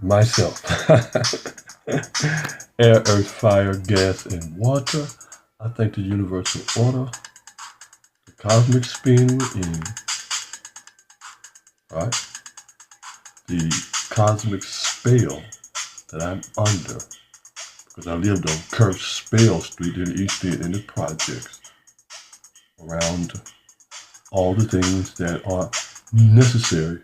Myself. Air, earth, fire, gas, and water. I think the universal order, the cosmic spin we're in, right? The cosmic spell that I'm under, because I lived on Cursed Spell Street in the East End in the projects, around all the things that are necessary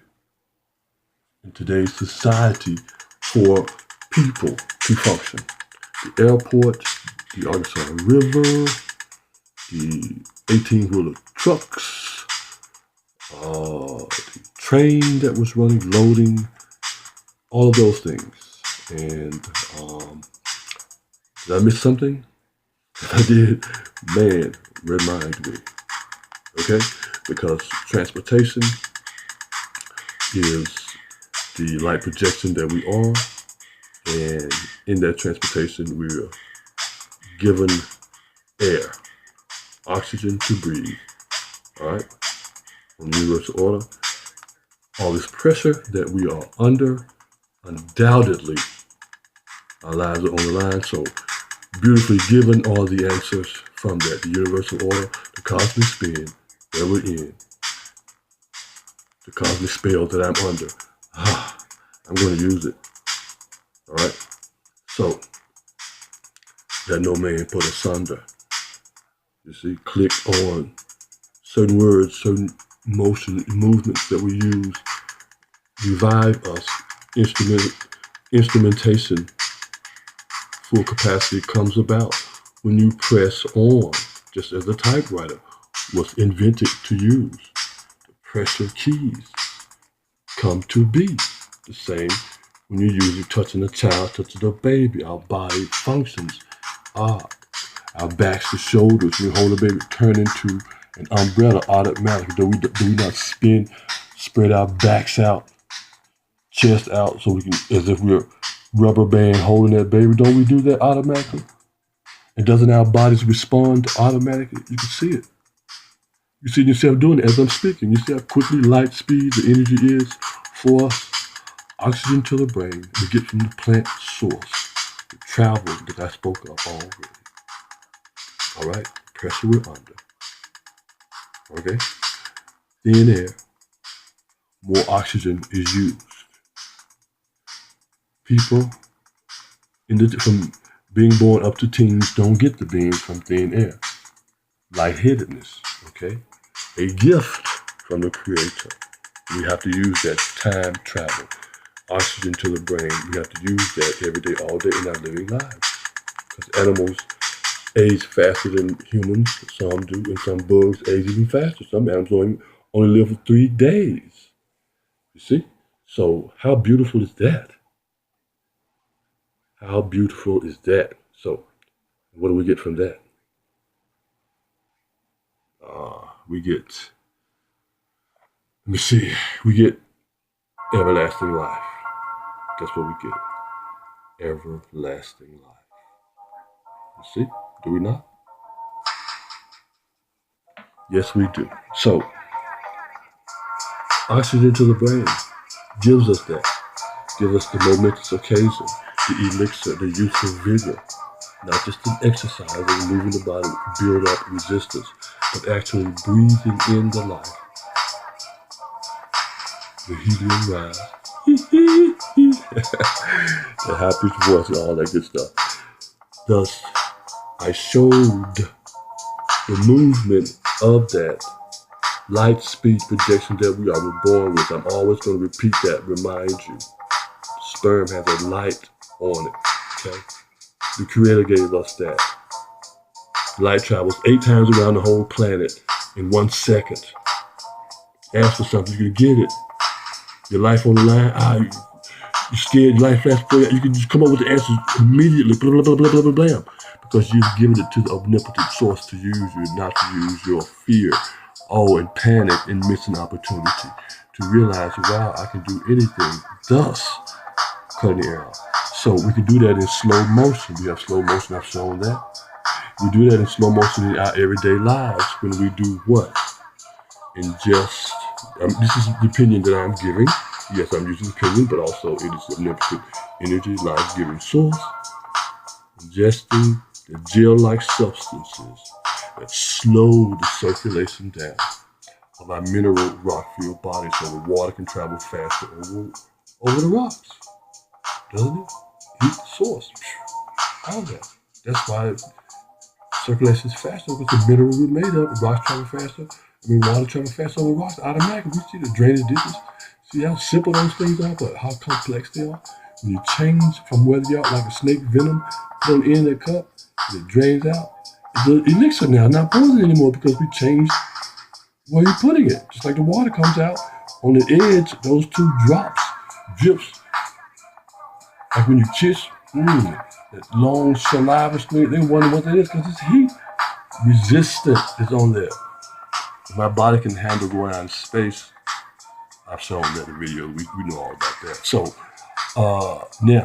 in today's society for people to function. The airport, the Arkansas River, the 18-wheeler trucks, the train that was running, loading, all of those things. And did I miss something? If I did, man, remind me. Okay? Because transportation is the light projection that we are. And in that transportation, we're given air, oxygen to breathe. All right? On the universal order, all this pressure that we are under, undoubtedly, our lives are on the line. So, beautifully given all the answers from that. The universal order, the cosmic spin that we're in, the cosmic spell that I'm under. I'm going to use it. All right? So, that no man put asunder. You see, click on certain words, certain movements that we use, revive us. Instrumentation, full capacity comes about when you press on, just as the typewriter was invented to use. The pressure keys come to be the same when you use it touching a child, touching a baby. Our body functions. Our backs to shoulders. When you hold a baby, turn into an umbrella automatically. Do we not spread our backs out, chest out, so we can, as if we're rubber band holding that baby? Don't we do that automatically? And doesn't our bodies respond automatically? You can see it. You see yourself doing it as I'm speaking. You see how quickly light speed, the energy is for us. Oxygen to the brain, we get from the plant source. The travel that I spoke of already. All right? Pressure we're under. Okay? Thin air, more oxygen is used. People from being born up to teens don't get the being from thin air. Lightheadedness, okay? A gift from the Creator. We have to use that time travel. Oxygen to the brain. We have to use that every day, all day in our living lives. Because animals age faster than humans. Some do, and some bugs age even faster. Some animals only live for 3 days. You see? So how beautiful is that? How beautiful is that? So what do we get from that? We get everlasting life. That's what we get. Everlasting life. You see? Do we not? Yes, we do. So, oxygen to the brain gives us that. Gives us the momentous occasion, the elixir, the youthful vigor. Not just an exercise and moving the body, build up resistance, but actually breathing in the life. The helium rise. The happiest voice and all that good stuff. Thus, I showed the movement of that light speed projection that we are born with. I'm always going to repeat that, remind you. Sperm has a light on it, okay? The Creator gave us that. Light travels 8 times around the whole planet in 1 second. Ask for something, you can get it. Your life on the line, you're scared, your life fast forward, you can just come up with the answers immediately, blah, blah, blah, blah, blah, blah, blah. Because you've given it to the omnipotent source to use you, not to use your fear, and panic and missing opportunity. To realize, wow, I can do anything, thus cutting the air off. So we can do that in slow motion. We have slow motion, I've shown that. We do that in slow motion in our everyday lives when we do what? In just, this is the opinion that I'm giving. Yes, I'm using opinion, but also it is omnipotent energy, life-giving source, ingesting the gel-like substances that slow the circulation down of our mineral rock-filled bodies so the water can travel faster over the rocks. Doesn't it? Heat the source. All that. That's why circulation is faster, because the mineral we're made of, the rocks travel faster. Water travel faster on the rocks automatically. We see the drainage ditches. See how simple those things are, but how complex they are. When you change from whether you're like a snake venom, put on the end of the cup, it drains out. The elixir now, not poison anymore, because we changed where you're putting it. Just like the water comes out on the edge, those two drops, drips. Like when you kiss, that long saliva stream, they wonder what that is, because it's heat. Resistance is on there. My body can handle going out in space. I've shown that in the video. We know all about that. So now,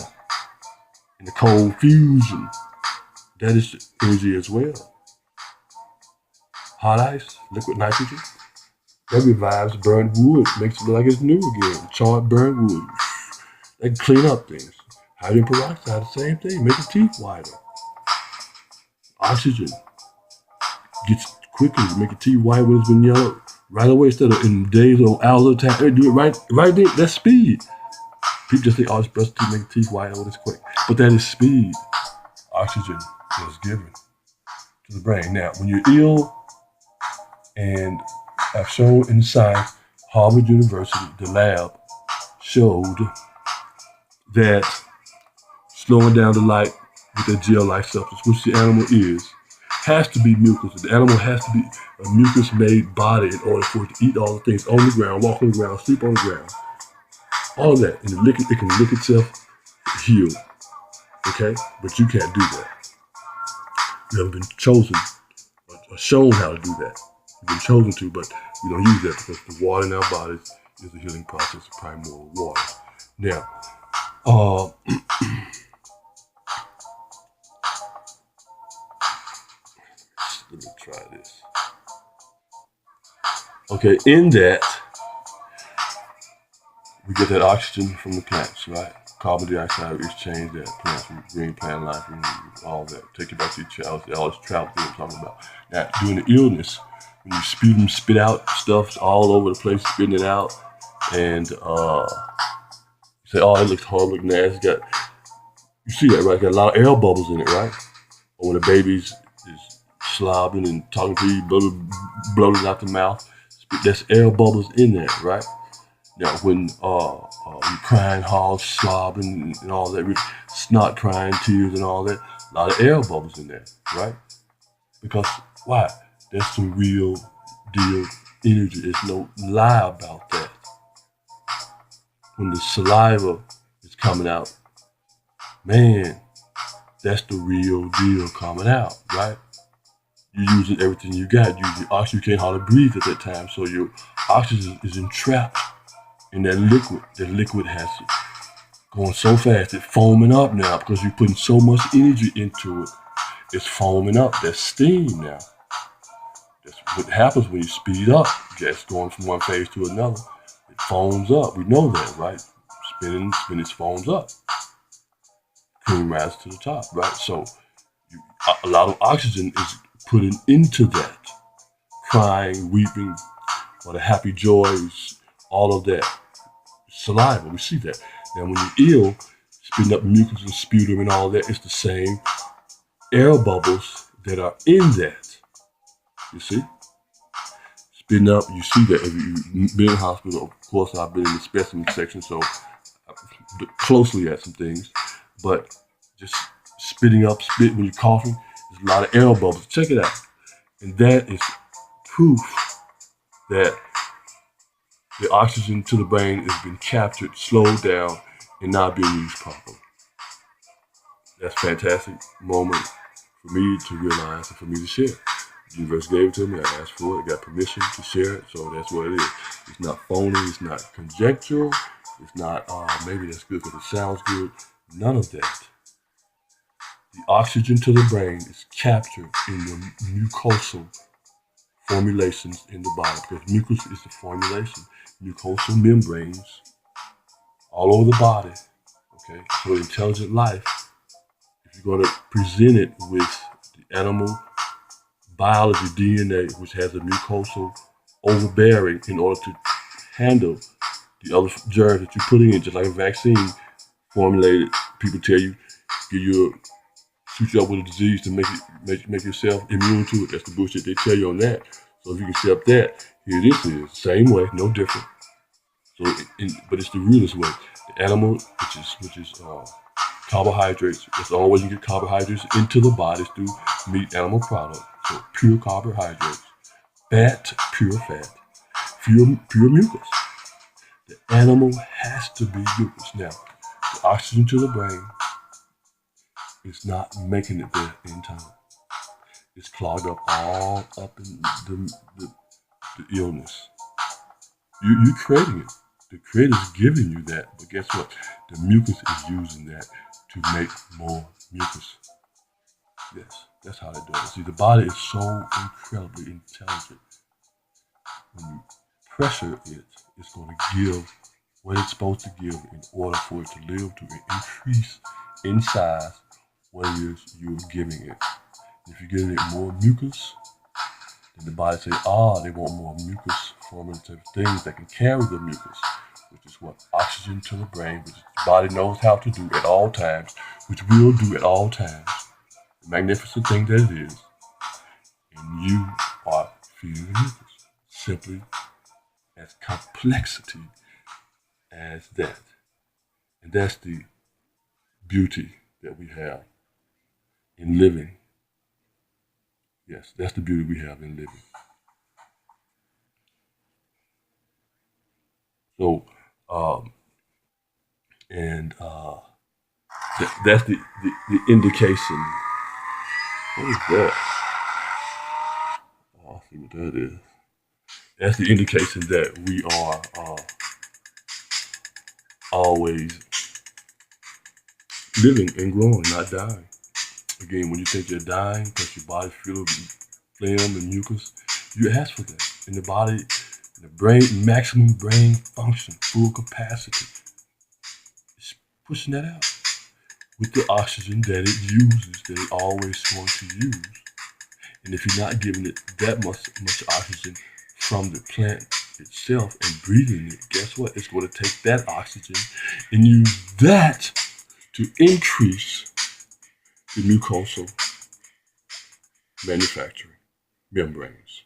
in the cold fusion, that is energy as well. Hot ice, liquid nitrogen, that revives burnt wood, makes it look like it's new again. Charred burnt wood, they can clean up things. Hydrogen peroxide, the same thing, make the teeth whiter. Oxygen gets quickly to make your teeth white when it's been yellow right away, instead of in days or hours at a time. They do it right there. That's speed. People just think, oh, it's brush teeth, make teeth white, oh, it's quick. But that is speed. Oxygen is given to the brain. Now, when you're ill, and I've shown in science, Harvard University, the lab showed that slowing down the light with that gel-like substance, which the animal is, has to be mucus. The animal has to be a mucus-made body in order for it to eat all the things on the ground, walk on the ground, sleep on the ground. All of that. And it can lick itself, heal. Okay? But you can't do that. You haven't been chosen or shown how to do that. You've been chosen to, but we don't use that because the water in our bodies is a healing process of primordial water. Now, let me try this. Okay, in that, we get that oxygen from the plants, right? Carbon dioxide exchange that plants from green plant life and all that. Take it back to your child. All this travel thing I'm talking about. Now, during the illness, when you spit out stuff all over the place, spitting it out, and you say, oh, it looks horrible, nasty. You see that, right? Got a lot of air bubbles in it, right? Or when the baby's is slobbing and talking to you, blowing out the mouth, there's air bubbles in there, right? Now, when you're crying hard, slobbing, and all that, snot crying, tears, and all that, a lot of air bubbles in there, right? Because why? That's some real deal energy. There's no lie about that. When the saliva is coming out, man, that's the real deal coming out, right? You're using everything you got. Your oxygen, you can't hardly breathe at that time, so your oxygen is entrapped in that liquid. That liquid has it going so fast, it's foaming up now because you're putting so much energy into it. It's foaming up. That's steam now. That's what happens when you speed up. Gas going from one phase to another. It foams up. We know that, right? Spinning, it foams up. Cream rises to the top, right? So a lot of oxygen is putting into that. Crying, weeping, or the happy joys, all of that. Saliva, we see that. Now when you're ill, spitting up mucus and sputum and all that, it's the same air bubbles that are in that. You see? Spitting up, you see that. If you've been in the hospital, of course I've been in the specimen section, so I look closely at some things. But just spit when you're coughing, there's a lot of air bubbles. Check it out. And that is proof that the oxygen to the brain has been captured, slowed down, and not being used properly. That's a fantastic moment for me to realize and for me to share. The universe gave it to me. I asked for it. I got permission to share it. So that's what it is. It's not phony. It's not conjectural. It's not, maybe that's good because it sounds good. None of that. The oxygen to the brain is captured in the mucosal formulations in the body, because mucus is the formulation. Mucosal membranes all over the body. Okay, so intelligent life, if you're going to present it with the animal biology DNA, which has a mucosal overbearing in order to handle the other germs that you're putting in, just like a vaccine formulated. People tell you, shoot you up with a disease to make yourself immune to it. That's the bullshit they tell you on that. So if you can accept that, here this is same way, no different. So, but it's the realest way. The animal, which is carbohydrates. That's the only way you get carbohydrates into the body is through meat animal product. So pure carbohydrates, fat, pure fat, pure mucus. The animal has to be mucus. Now, the oxygen to the brain is not making it there in time. It's clogged up all up in the illness. You're creating it. The creator's giving you that, but guess what? The mucus is using that to make more mucus. Yes, that's how they do it. See, the body is so incredibly intelligent. When you pressure it, it's going to give what it's supposed to give in order for it to live, to increase in size what it is you're giving it. If you're giving it more mucus, then the body says, they want more mucus formative things that can carry the mucus, which is what? Oxygen to the brain, which the body knows how to do at all times, which will do at all times. The magnificent thing that it is. And you are feeding the mucus. Simply as complexity as that. And that's the beauty that we have in living. Yes, that's the beauty we have in living. So, that's the indication. What is that? I'll see what that is. That's the indication that we are always living and growing, not dying. Again, when you think you're dying because your body's filled with phlegm and mucus, you ask for that. In the body, the brain, maximum brain function, full capacity, it's pushing that out with the oxygen that it uses, that it always going to use. And if you're not giving it that much oxygen from the plant itself and breathing it, guess what? It's going to take that oxygen and use that to increase the mucosal manufacturing membranes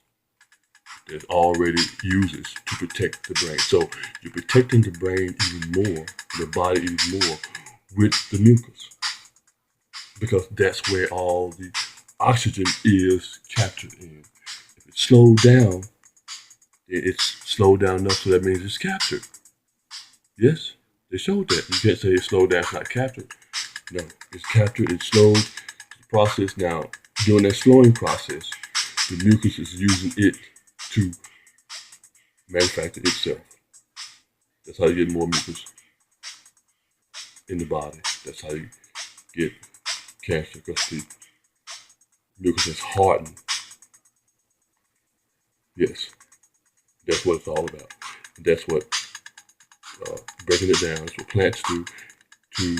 that already uses to protect the brain. So you're protecting the brain even more, the body even more with the mucus, because that's where all the oxygen is captured in. If it's slowed down, it's slowed down enough so that means it's captured. Yes, they showed that. You can't say it's slowed down, it's not captured. No, it's captured, it's slowed the process. Now, during that slowing process, the mucus is using it to manufacture itself. That's how you get more mucus in the body. That's how you get cancer, because the mucus is hardened. Yes, that's what it's all about. That's what breaking it down. That's what plants do to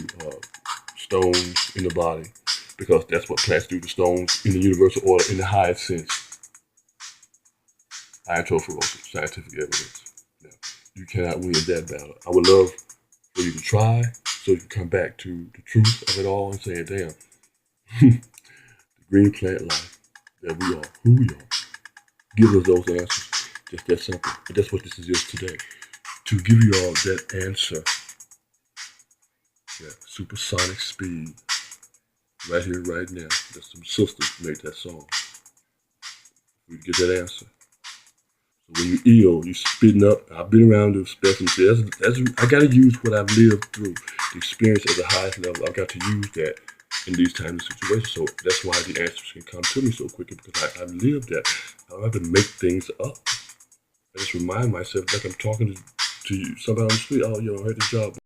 stones in the body, because that's what plants do to stones in the universal order in the highest sense. Iontophoros, scientific evidence. Now, you cannot win that battle. I would love for you to try, so you can come back to the truth of it all and say, damn, the green plant life that we are, who we are. Give us those answers. Just that simple. But that's what this is today. To give you all that answer. Yeah, supersonic speed. Right here, right now. There's some sisters made that song. We get that answer. So when you're ill, you're spitting up. I've been around the spectrum. I got to use what I've lived through. The experience at the highest level, I've got to use that in these kinds of situations. So that's why the answers can come to me so quickly, because I've lived that. I don't have to make things up. I just remind myself like I'm talking to you, somebody on the street. Oh, I heard the job.